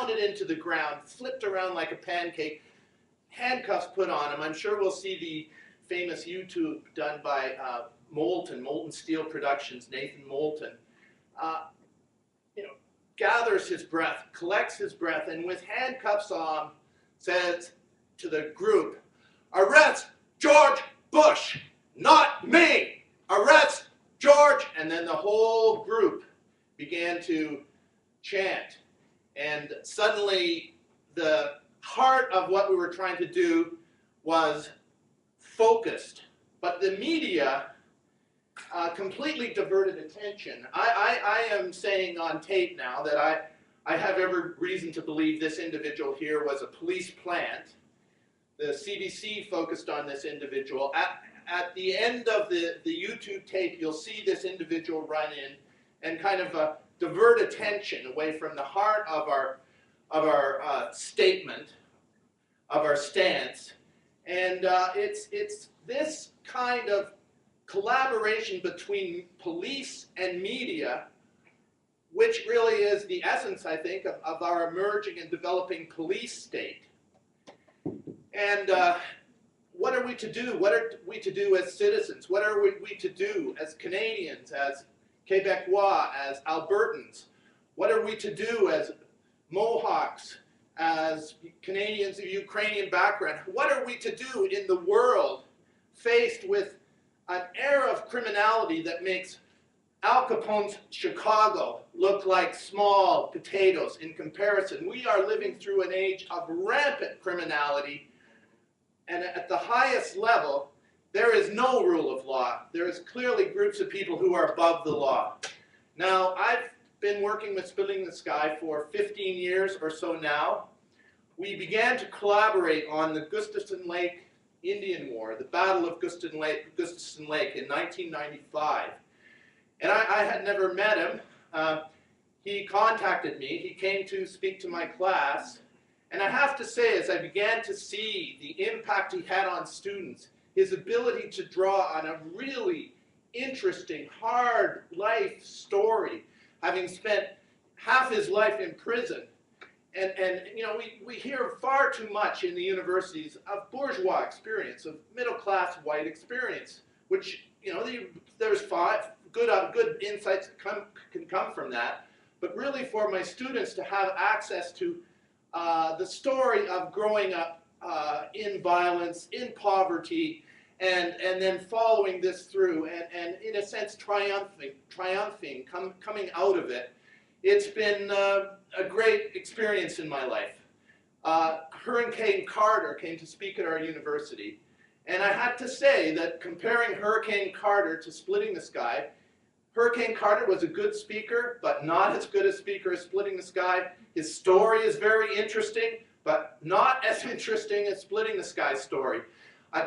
pounded into the ground, flipped around like a pancake, handcuffs put on him. I'm sure we'll see the famous YouTube done by Molten Steel Productions, Nathan Moulton. You know, gathers his breath, collects his breath, and with handcuffs on, says to the group, "Arrest George Bush, not me! Arrest George!" And then the whole group began to chant. And suddenly the heart of what we were trying to do was focused. But the media completely diverted attention. I am saying on tape now that I have every reason to believe this individual here was a police plant. The CBC focused on this individual. At the end of the YouTube tape, you'll see this individual run in and kind of divert attention away from the heart of our statement, of our stance. And it's this kind of collaboration between police and media, which really is the essence, I think, of our emerging and developing police state. And what are we to do? What are we to do as citizens? What are we to do as Canadians, as Quebecois, as Albertans? What are we to do as Mohawks, as Canadians of Ukrainian background? What are we to do in the world faced with an era of criminality that makes Al Capone's Chicago look like small potatoes in comparison? We are living through an age of rampant criminality, and at the highest level, there is no rule of law. There is clearly groups of people who are above the law. Now, I've been working with Splitting the Sky for 15 years or so now. We began to collaborate on the Gustafson Lake Indian War, the Battle of Gustafson Lake in 1995. And I had never met him. He contacted me. He came to speak to my class. And I have to say, as I began to see the impact he had on students, his ability to draw on a really interesting, hard life story, having spent half his life in prison. And you know, we hear far too much in the universities of bourgeois experience, of middle-class white experience, which, you know, there's good insights that can come from that. But really for my students to have access to the story of growing up in violence, in poverty, and then following this through, and in a sense triumphing, coming out of it. It's been a great experience in my life. Hurricane Carter came to speak at our university, and I had to say that comparing Hurricane Carter to Splitting the Sky, Hurricane Carter was a good speaker, but not as good a speaker as Splitting the Sky. His story is very interesting, but not as interesting as Splitting the Sky's story.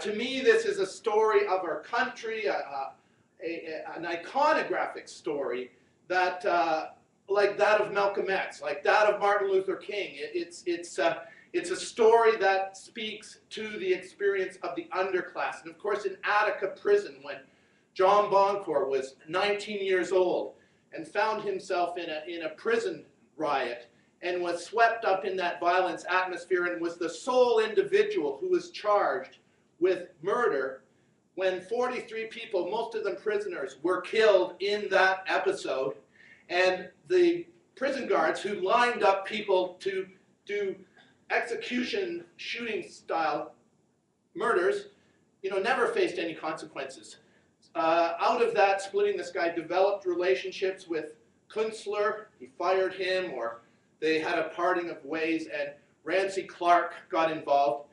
To me, this is a story of our country, an iconographic story that, like that of Malcolm X, like that of Martin Luther King. It's a story that speaks to the experience of the underclass. And of course, in Attica prison, when John Boncourt was 19 years old and found himself in a prison riot and was swept up in that violence atmosphere and was the sole individual who was charged with murder, when 43 people, most of them prisoners, were killed in that episode, and the prison guards who lined up people to do execution shooting style murders, you know, never faced any consequences. Out of that, Splitting the Sky developed relationships with Kunstler. He fired him, or they had a parting of ways, and Ramsey Clark got involved.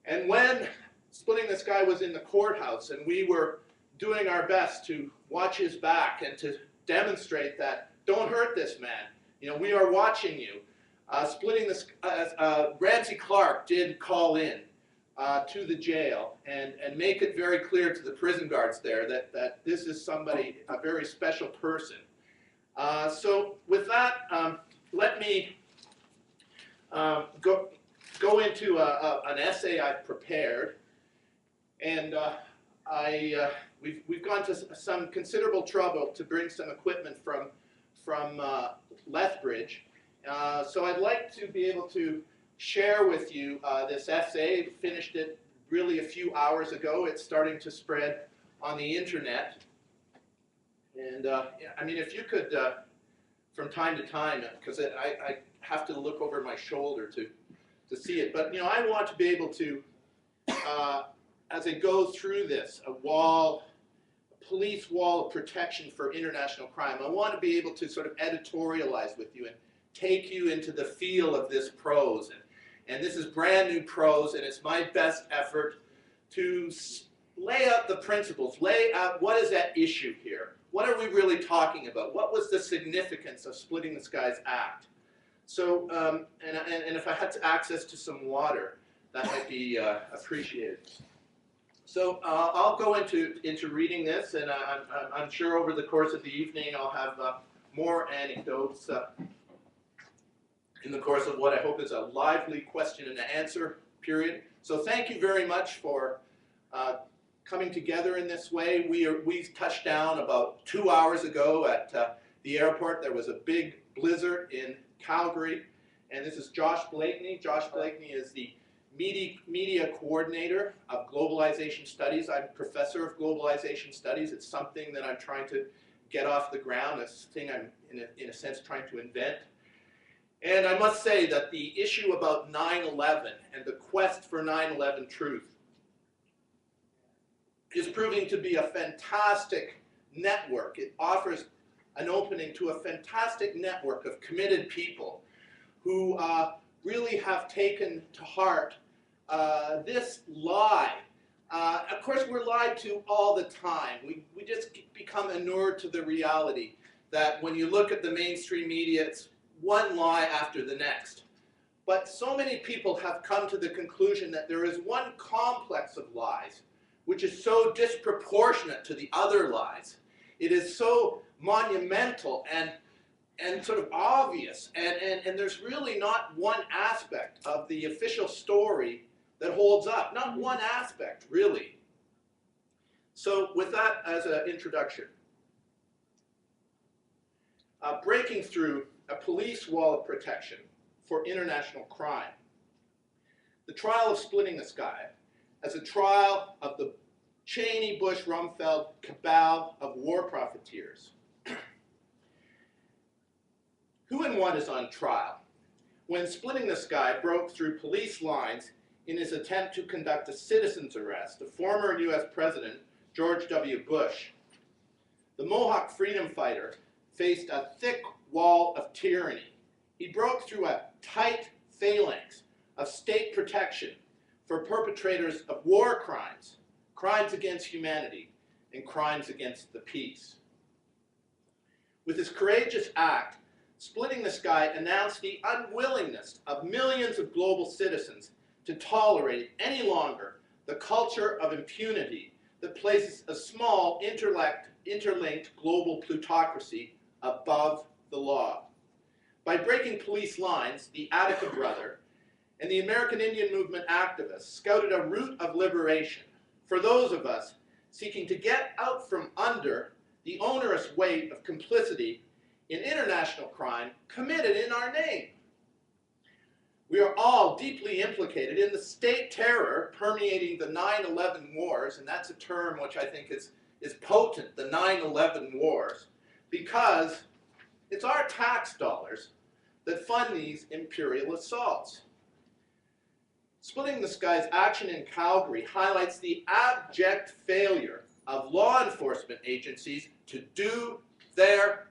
And when Splitting the Sky was in the courthouse and we were doing our best to watch his back and to demonstrate that, don't hurt this man, you know, we are watching you. Ramsey Clark did call in to the jail and make it very clear to the prison guards there that this is somebody, a very special person. So with that, let me go into an essay I've prepared. And we've gone to some considerable trouble to bring some equipment from Lethbridge. So I'd like to be able to share with you this essay. Finished it really a few hours ago. It's starting to spread on the internet. And I mean, if you could, from time to time, because I have to look over my shoulder to see it. But, you know, I want to be able to, as I go through this, a police wall of protection for international crime, I want to be able to sort of editorialize with you and take you into the feel of this prose. And this is brand new prose, and it's my best effort to lay out the principles, lay out what is at issue here. What are we really talking about? What was the significance of Splitting the Skies Act? So, and if I had access to some water, that might be appreciated. So I'll go into reading this, and I'm sure over the course of the evening I'll have more anecdotes in the course of what I hope is a lively question and answer period. So thank you very much for coming together in this way. We touched down about 2 hours ago at the airport. There was a big blizzard in Calgary, and this is Josh Blakeney. Josh Blakeney is the media coordinator of globalization studies. I'm professor of globalization studies. It's something that I'm trying to get off the ground, a thing I'm in a sense trying to invent. And I must say that the issue about 9/11 and the quest for 9/11 truth is proving to be a fantastic network. It offers an opening to a fantastic network of committed people who really have taken to heart this lie. Of course, we're lied to all the time. We just become inured to the reality that when you look at the mainstream media, it's one lie after the next. But so many people have come to the conclusion that there is one complex of lies which is so disproportionate to the other lies. It is so monumental and sort of obvious, and there's really not one aspect of the official story that holds up. Not one aspect, really. So with that as an introduction, breaking through a police wall of protection for international crime. The trial of Splitting the Sky as a trial of the Cheney, Bush, Rumsfeld cabal of war profiteers. Who and what is on trial? When Splitting the Sky broke through police lines in his attempt to conduct a citizen's arrest of former US President George W. Bush, the Mohawk freedom fighter faced a thick wall of tyranny. He broke through a tight phalanx of state protection for perpetrators of war crimes, crimes against humanity, and crimes against the peace. With his courageous act, Splitting the Sky announced the unwillingness of millions of global citizens to tolerate any longer the culture of impunity that places a small, interlinked global plutocracy above the law. By breaking police lines, the Attica Brother and the American Indian Movement activists scouted a route of liberation for those of us seeking to get out from under the onerous weight of complicity in international crime committed in our name. We are all deeply implicated in the state terror permeating the 9/11 wars, and that's a term which I think is potent, the 9/11 wars, because it's our tax dollars that fund these imperial assaults. Splitting the Sky's action in Calgary highlights the abject failure of law enforcement agencies to do their